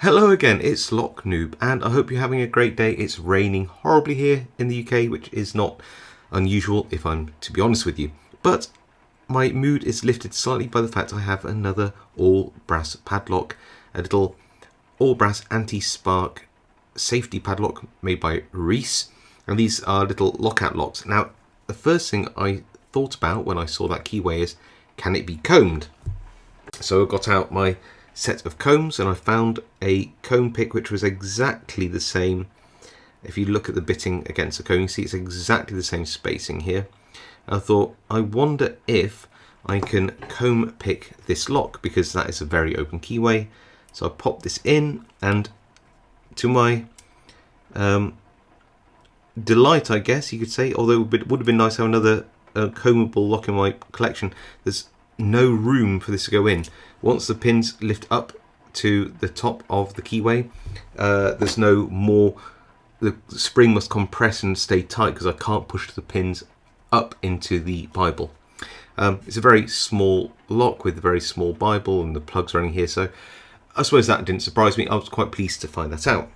Hello again, it's Noob, and I hope you're having a great day. It's raining horribly here in the UK, which is not unusual if I'm to be honest with you. But my mood is lifted slightly by the fact I have another all brass padlock, a little all brass anti-spark safety padlock made by Reece, and these are little lockout locks. Now, the first thing I thought about when I saw that keyway is, can it be combed? So I got out my set of combs and I found a comb pick which was exactly the same. If you look at the bitting against the comb, you see it's exactly the same spacing here. I thought, I wonder if I can comb pick this lock, because that is a very open keyway. So I popped this in, and to my delight, I guess you could say, although it would have been nice to have another combable lock in my collection, there's no room for this to go in. Once the pins lift up to the top of the keyway, there's no more, the spring must compress and stay tight because I can't push the pins up into the Bible. It's a very small lock with a very small Bible and the plugs running here, so I suppose that didn't surprise me. I was quite pleased to find that out.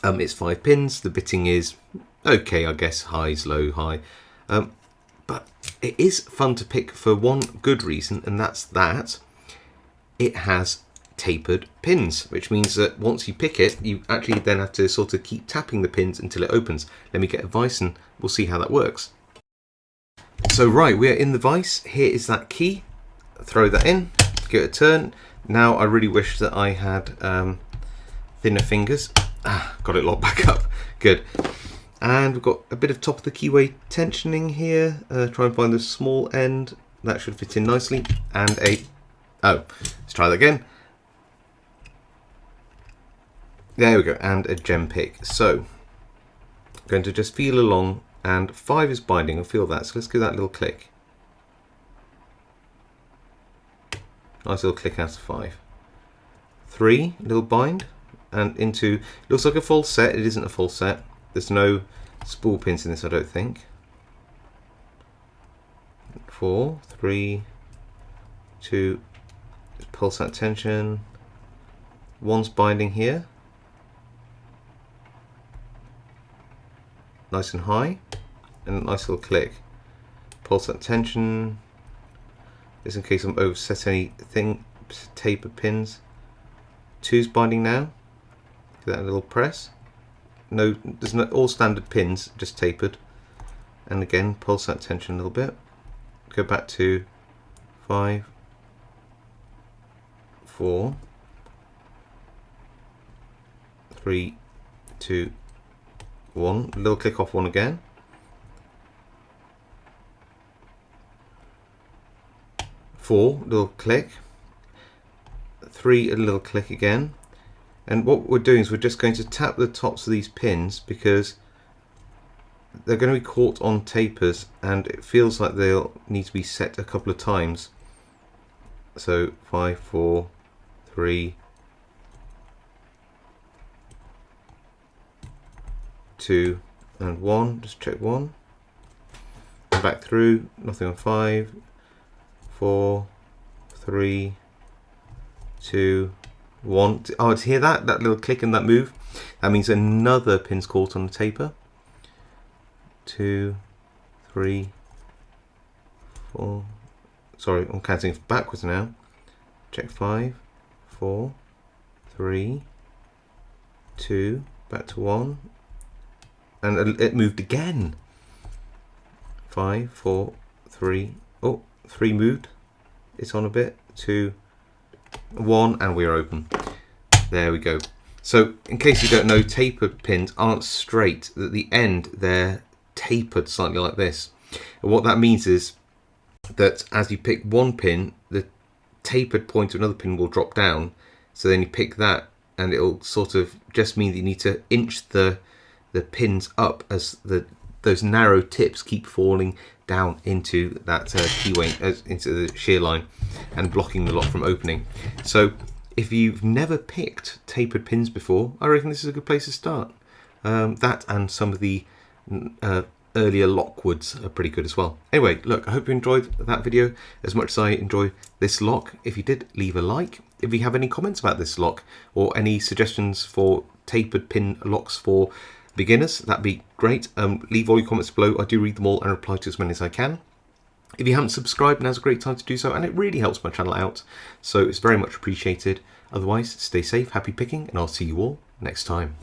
It's 5 pins, the bitting is okay, I guess, highs, low, high. But it is fun to pick for one good reason, and that's that it has tapered pins, which means that once you pick it, you actually then have to sort of keep tapping the pins until it opens. Let me get a vise and we'll see how that works. So right, we're in the vise. Here is that key. Throw that in, give it a turn. Now I really wish that I had thinner fingers. Got it locked back up. Good. And we've got a bit of top of the keyway tensioning here. Try and find the small end. That should fit in nicely. And let's try that again. There we go. And a gem pick. So, I'm going to just feel along. And 5 is binding. I feel that. So let's give that a little click. Nice little click out of 5. 3, little bind. And into, looks like a full set. It isn't a full set. There's no spool pins in this, I don't think. 4, 3, 2, pulse that tension. 1's binding here. Nice and high. And a nice little click. Pulse that tension. Just in case I'm overset anything. Taper pins. 2's binding now. Give that a little press. No, there's no all standard pins, just tapered. And again, pulse that tension a little bit. Go back to 5, 4, 3, 2, 1. A little click off 1 again. 4, little click. 3, a little click again. And what we're doing is we're just going to tap the tops of these pins because they're going to be caught on tapers and it feels like they'll need to be set a couple of times. So 5, 4, 3, 2 and 1. Just check 1. Back through, nothing on 5, 4, 3, 2, 1. Oh, to hear that little click and that move, that means another pin's caught on the taper. 2, 3, 4. Sorry, I'm counting backwards now. Check 5, 4, 3, 2, back to 1, and it moved again. 5, 4, 3. Oh, 3 moved. It's on a bit. 2, 1, and we're open. There we go. So in case you don't know, tapered pins aren't straight. At the end they're tapered slightly like this, and what that means is that as you pick one pin, the tapered point of another pin will drop down, so then you pick that and it'll sort of just mean that you need to inch the pins up as those narrow tips keep falling down into that keyway, into the shear line, and blocking the lock from opening. So if you've never picked tapered pins before, I reckon this is a good place to start. That and some of the earlier Lockwoods are pretty good as well. Anyway, look, I hope you enjoyed that video as much as I enjoy this lock. If you did, leave a like. If you have any comments about this lock or any suggestions for tapered pin locks for beginners, that'd be great. Leave all your comments below. I do read them all and reply to as many as I can. If you haven't subscribed, now's a great time to do so, and it really helps my channel out, so it's very much appreciated. Otherwise, stay safe, happy picking, and I'll see you all next time.